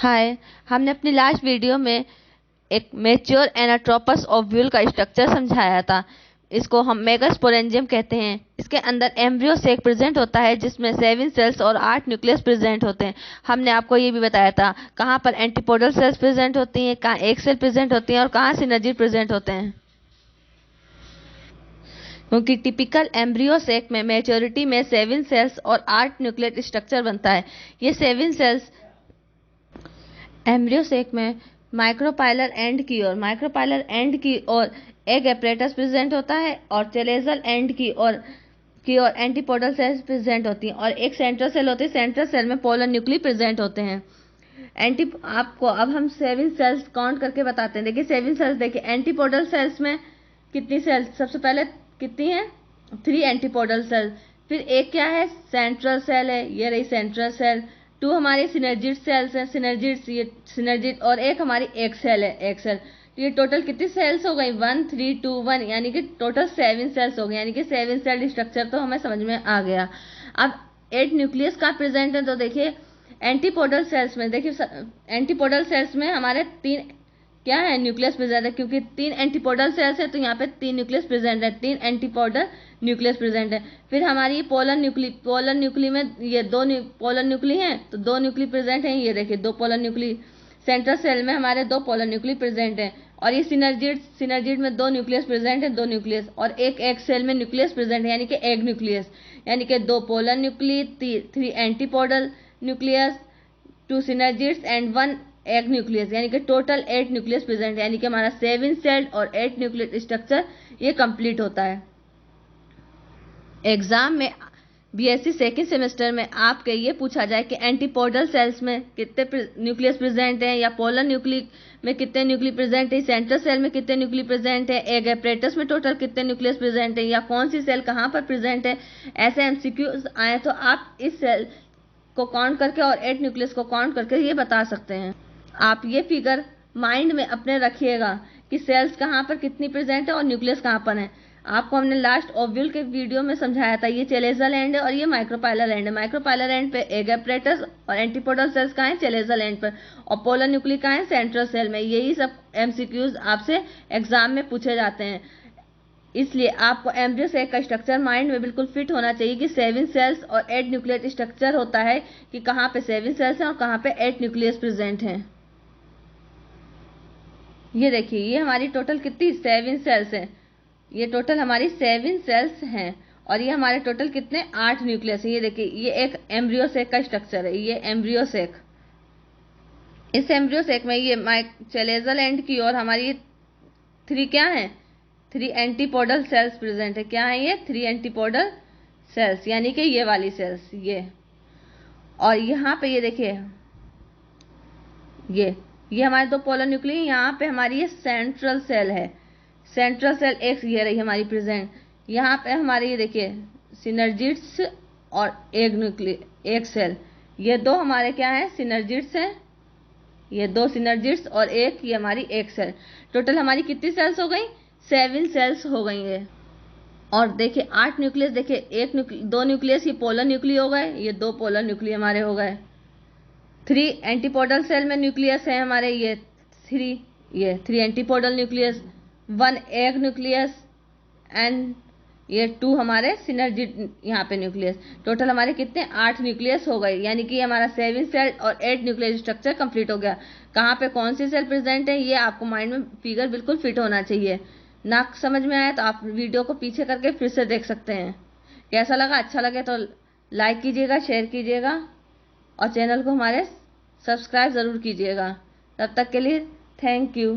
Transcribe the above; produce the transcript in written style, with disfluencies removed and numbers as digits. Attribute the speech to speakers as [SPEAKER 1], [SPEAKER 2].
[SPEAKER 1] हाय। हमने अपनी last video में एक मैच्योर एनाट्रोपस ओव्यूल का स्ट्रक्चर समझाया था। इसको हम मेगास्पोरेंजियम कहते हैं। इसके अंदर एम्ब्रियो सेक प्रेजेंट होता है जिसमें 7 सेल्स और 8 न्यूक्लियस प्रेजेंट होते हैं। हमने आपको ये भी बताया था कहाँ पर एंटीपोडल सेल्स प्रेजेंट होती हैं, कहाँ एक सेल प्रेजेंट होती है और कहाँ सिनर्जी प्रेजेंट होते हैं। क्योंकि टिपिकल एम्ब्रियो सेक में मैच्योरिटी में 7 सेल्स और 8 न्यूक्लियर स्ट्रक्चर बनता है। ये 7 सेल्स एम्ब्रियो सेक में माइक्रोपाइलर एंड की ओर एग एपरेटस प्रेजेंट होता है और चेलेजल एंड की ओर एंटीपोडल सेल्स प्रेजेंट होती हैं और एक सेंट्रल सेल होती है। सेंट्रल सेल में पोलर न्यूक्ली प्रेजेंट होते हैं। आपको अब हम 7 सेल्स काउंट करके बताते हैं। देखिए 7 सेल्स, देखिए एंटीपोडल सेल्स में कितनी सेल्स, सबसे पहले कितनी है, 3 एंटीपोडल सेल। फिर एक क्या है, सेंट्रल सेल है, ये रही सेंट्रल सेल। 2 हमारी सिनर्जिड सेल्स हैं, सिनर्जिड और एक हमारी एक सेल है, एक सेल। तो ये टोटल कितनी सेल्स हो गई, 1 3 2 1, यानी कि टोटल 7 सेल्स हो गई। यानी कि 7 सेल स्ट्रक्चर तो हमें समझ में आ गया। अब 8 न्यूक्लियस का प्रेजेंट है, तो देखिए एंटीपोडल सेल्स में, देखिए एंटीपोडल सेल्स में हमारे 3 क्या है, न्यूक्लियस प्रेजेंट है। क्योंकि 3 एंटीपोडल सेल्स है तो यहाँ पे 3 न्यूक्लियस प्रेजेंट है, 3 एंटीपोडल न्यूक्लियस प्रेजेंट है। फिर हमारी पोलर न्यूक्ली में ये 2 पोलर न्यूक्ली हैं तो 2 न्यूक्ली प्रेजेंट हैं। ये देखिए 2 पोलर न्यूक्ली। सेंट्रल सेल में हमारे 2 पोलर न्यूक्ली प्रेजेंट है। और ये सिनर्जिड में 2 न्यूक्लियस प्रेजेंट है, 2 न्यूक्लियस और एक सेल में न्यूक्लियस प्रेजेंट है, यानी कि एक न्यूक्लियस। यानी कि 2 polar nuclei, 3 antipodal nucleus, 2 synergids and 1 egg nucleus, यानी कि टोटल 8 न्यूक्लियस प्रेजेंट है। यानी कि हमारा 7 सेल और 8 न्यूक्लियस स्ट्रक्चर ये कंप्लीट होता है। एग्जाम में बीएससी सेकेंड सेमेस्टर में आपके ये पूछा जाए कि एंटीपोडल सेल्स में कितने न्यूक्लियस प्रेजेंट हैं या पोलर न्यूक्ली में कितने न्यूक्ली प्रेजेंट है, सेंट्रल सेल में कितने न्यूक्ली प्रेजेंट है, एग एपरेटस में टोटल कितने न्यूक्लियस प्रेजेंट है या कौन सी सेल कहाँ पर प्रेजेंट है, ऐसे एमसीक्यूज आए तो आप इस सेल को काउंट करके और 8 न्यूक्लियस को काउंट करके ये बता सकते हैं। आप ये फिगर माइंड में अपने रखिएगा कि सेल्स कहाँ पर कितनी प्रेजेंट है और न्यूक्लियस कहाँ पर है। आपको हमने लास्ट ओव्यूल के वीडियो में समझाया था, ये चेलेजल एंड है और ये माइक्रोपाइलर एंड है। माइक्रोपाइलर एंड पे एग एपरेटस और एंटीपोडल सेल्स कहाँ है, चेलेजल एंड पर, और पोलर न्यूक्ली कहाँ है, सेंट्रल सेल में। यही सब एमसीक्यूज आपसे एग्जाम में पूछे जाते हैं। इसलिए आपको एम्ब्रियो सेक का स्ट्रक्चर माइंड में बिल्कुल फिट होना चाहिए कि 7 सेल्स और 8 न्यूक्लियर स्ट्रक्चर होता है, कि कहाँ पे 7 सेल्स हैं और कहाँ पे 8 न्यूक्लियस प्रेजेंट हैं। ये देखिए ये हमारी टोटल कितनी 7 सेल्स हैं, ये टोटल हमारी 7 सेल्स हैं और ये हमारे टोटल कितने 8 न्यूक्लियस हैं। ये देखिए ये एक एम्ब्रियो सेक का स्ट्रक्चर है, ये एम्ब्रियो सेक। इस एम्ब्रियो सेक में ये चेलेजल एंड की और हमारी 3 क्या है, 3 एंटीपोडल सेल्स प्रेजेंट है। क्या है ये, 3 एंटीपोडल सेल्स, यानी कि ये वाली सेल्स ये। और यहाँ पे ये देखिए ये हमारे 2 पोलर न्यूक्ली, यहाँ पे हमारी ये सेंट्रल सेल है, सेंट्रल सेल एक ये रही हमारी प्रेजेंट। यहाँ पे हमारे ये देखिए सिनर्जिड्स और एक सेल, ये 2 हमारे क्या है, सिनर्जिड्स हैं, ये 2 सिनर्जिड्स और एक ये हमारी एक सेल। टोटल हमारी कितनी सेल्स हो गई, 7 सेल्स हो गई है। और देखिए 8 न्यूक्लियस, देखिए 2 न्यूक्लियस ये पोलर न्यूक्ली हो गए, ये 2 पोलर न्यूक्ली हमारे हो गए। 3 एंटीपोडल सेल में न्यूक्लियस है हमारे, ये 3 antipodal nucleus, 1 egg nucleus and ये 2 हमारे सिनर्जिड यहाँ पे न्यूक्लियस। टोटल हमारे कितने 8 न्यूक्लियस हो गए, यानी कि हमारा 7 सेल और 8 न्यूक्लियस स्ट्रक्चर कंप्लीट हो गया। कहाँ पे कौन सी सेल प्रेजेंट है ये आपको माइंड में फिगर बिल्कुल फिट होना चाहिए। ना समझ में आया तो आप वीडियो को पीछे करके फिर से देख सकते हैं। कैसा लगा, अच्छा लगे तो लाइक कीजिएगा, शेयर कीजिएगा और चैनल को हमारे सब्सक्राइब ज़रूर कीजिएगा। तब तक के लिए थैंक यू।